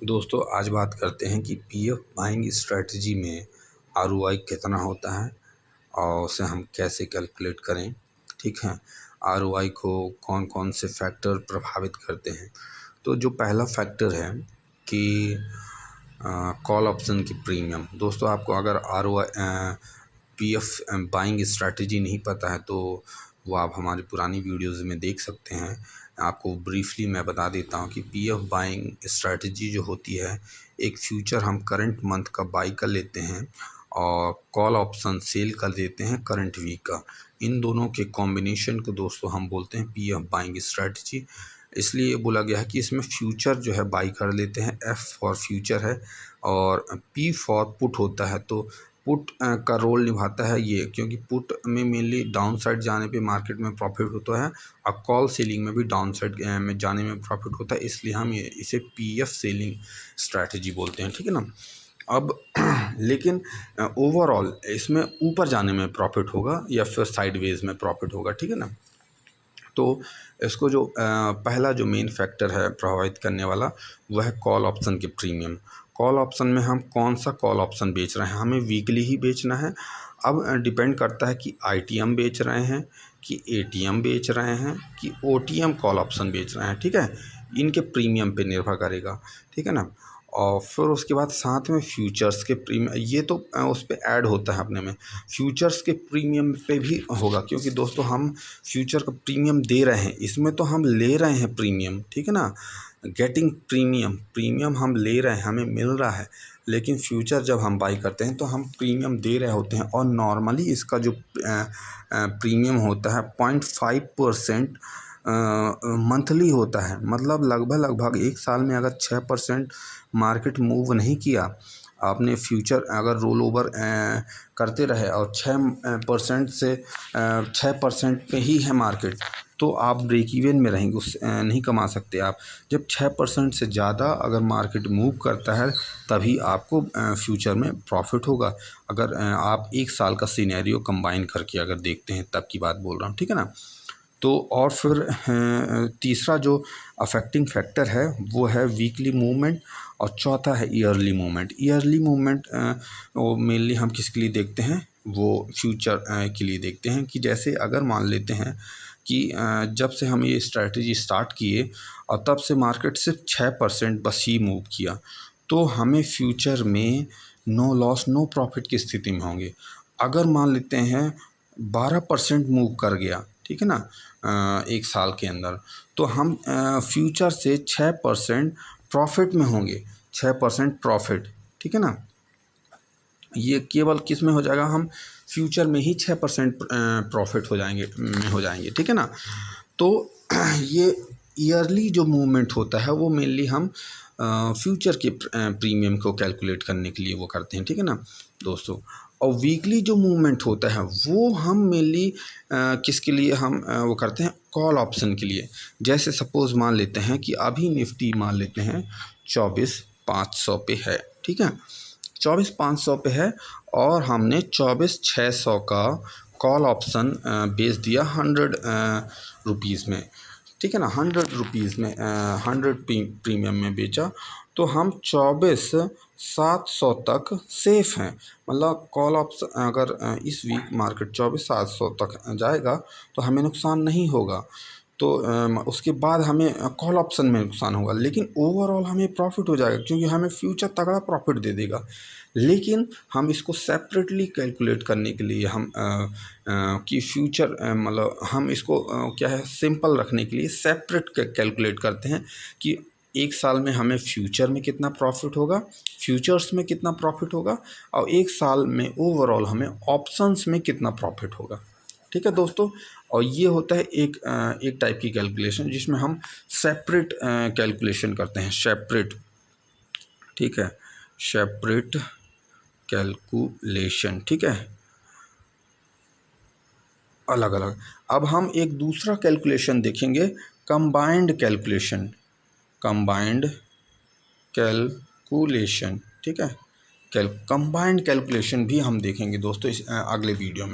दोस्तों आज बात करते हैं कि पीएफ बाइंग स्ट्रेटजी में आरओआई कितना होता है और उसे हम कैसे कैलकुलेट करें। ठीक है, आरओआई को कौन कौन से फैक्टर प्रभावित करते हैं। तो जो पहला फैक्टर है कि कॉल ऑप्शन की प्रीमियम। दोस्तों आपको अगर आरओआई पीएफ बाइंग स्ट्रेटजी नहीं पता है तो वो आप हमारी पुरानी वीडियोज़ में देख सकते हैं। आपको ब्रीफली मैं बता देता हूँ कि पीएफ बाइंग स्ट्रेटजी जो होती है, एक फ्यूचर हम करंट मंथ का बाई कर लेते हैं और कॉल ऑप्शन सेल कर देते हैं करंट वीक का। इन दोनों के कॉम्बिनेशन को दोस्तों हम बोलते हैं पीएफ बाइंग स्ट्रेटजी। इसलिए बोला गया है कि इसमें फ्यूचर जो है बाई कर लेते हैं। एफ फॉर फ्यूचर है और पी फॉर पुट होता है। तो पुट का रोल निभाता है ये, क्योंकि पुट में मेनली डाउन साइड जाने पे मार्केट में प्रॉफिट होता है और कॉल सेलिंग में भी डाउन साइड में जाने में प्रॉफिट होता है। इसलिए हम इसे पीएफ सेलिंग स्ट्रैटेजी बोलते हैं। ठीक है ना। अब लेकिन ओवरऑल इसमें ऊपर जाने में प्रॉफिट होगा या फिर साइडवेज में प्रॉफिट होगा। ठीक है ना। तो इसको जो पहला जो मेन फैक्टर है प्रभावित करने वाला वह है कॉल ऑप्शन के प्रीमियम। कॉल ऑप्शन में हम कौन सा कॉल ऑप्शन बेच रहे हैं, हमें वीकली ही बेचना है। अब डिपेंड करता है कि आईटीएम बेच रहे हैं कि एटीएम बेच रहे हैं कि ओटीएम कॉल ऑप्शन बेच रहे हैं। ठीक है, इनके प्रीमियम पे निर्भर करेगा। ठीक है ना। और फिर उसके बाद साथ में फ्यूचर्स के प्रीमियम, ये तो उस पर ऐड होता है अपने में। फ्यूचर्स के प्रीमियम पे भी होगा, क्योंकि दोस्तों हम फ्यूचर का प्रीमियम दे रहे हैं, इसमें तो हम ले रहे हैं प्रीमियम। ठीक है ना। गेटिंग प्रीमियम हम ले रहे हैं, हमें मिल रहा है। लेकिन फ्यूचर जब हम बाई करते हैं तो हम प्रीमियम दे रहे होते हैं। और नॉर्मली इसका जो प्रीमियम होता है 0.5% मंथली होता है। मतलब लगभग एक साल में अगर 6% मार्केट मूव नहीं किया, आपने फ्यूचर अगर रोल ओवर करते रहे और 6% से 6% पे ही है मार्केट, तो आप ब्रेक इवन में रहेंगे, उस नहीं कमा सकते आप। जब 6% से ज़्यादा अगर मार्केट मूव करता है तभी आपको फ्यूचर में प्रॉफिट होगा। अगर आप एक साल का सिनेरियो कंबाइन करके अगर देखते हैं तब की बात बोल रहा हूँ। ठीक है ना। तो और फिर तीसरा जो अफेक्टिंग फैक्टर है वो है वीकली मूवमेंट और चौथा है ईयरली मूवमेंट। ईयरली मूवमेंट वो मेनली हम किसके लिए देखते हैं, वो फ्यूचर के लिए देखते हैं। कि जैसे अगर मान लेते हैं कि जब से हम ये स्ट्रैटेजी स्टार्ट किए और तब से मार्केट सिर्फ 6% बस ही मूव किया, तो हमें फ्यूचर में नो लॉस नो प्रॉफिट की स्थिति में होंगे। अगर मान लेते हैं 12% मूव कर गया, ठीक है ना, एक साल के अंदर, तो हम फ्यूचर से 6% प्रॉफिट में होंगे। 6% प्रॉफिट, ठीक है ना। ये केवल किस में हो जाएगा, हम फ्यूचर में ही 6% प्रॉफिट हो जाएंगे। ठीक है ना। तो ये ईयरली जो मूवमेंट होता है वो मेनली हम फ्यूचर के प्रीमियम को कैलकुलेट करने के लिए वो करते हैं। ठीक है ना दोस्तों। और वीकली जो मूवमेंट होता है वो हम मेनली किसके लिए हम वो करते हैं, कॉल ऑप्शन के लिए। जैसे सपोज़ मान लेते हैं कि अभी निफ्टी मान लेते हैं 24,500 पे है। ठीक है, 24,500 पे है और हमने 24,600 का कॉल ऑप्शन बेच दिया 100 रुपीज़ में। ठीक है ना, 100 रुपीज़ में 100 प्रीमियम में बेचा, तो हम 24,700 तक सेफ़ हैं। मतलब कॉल ऑप्शन अगर इस वीक मार्केट 24,700 तक जाएगा तो हमें नुकसान नहीं होगा। तो उसके बाद हमें कॉल ऑप्शन में नुकसान होगा, लेकिन ओवरऑल हमें प्रॉफिट हो जाएगा, क्योंकि हमें फ्यूचर तगड़ा प्रॉफिट दे देगा। लेकिन हम इसको सेपरेटली कैलकुलेट करने के लिए हम कि फ्यूचर मतलब हम इसको क्या है, सिंपल रखने के लिए सेपरेट कैलकुलेट करते हैं कि एक साल में हमें फ्यूचर में कितना प्रॉफिट होगा, फ्यूचर्स में कितना प्रॉफिट होगा, और एक साल में ओवरऑल हमें ऑप्शंस में कितना प्रॉफिट होगा। ठीक है दोस्तों। और ये होता है एक टाइप की कैलकुलेशन जिसमें हम सेपरेट कैलकुलेशन करते हैं, सेपरेट। ठीक है, सेपरेट कैलकुलेशन। ठीक है, अलग अलग। अब हम एक दूसरा कैलकुलेशन देखेंगे, कंबाइंड कैलकुलेशन। कंबाइंड कैलकुलेशन, ठीक है, कंबाइंड कैलकुलेशन भी हम देखेंगे दोस्तों इस अगले वीडियो में।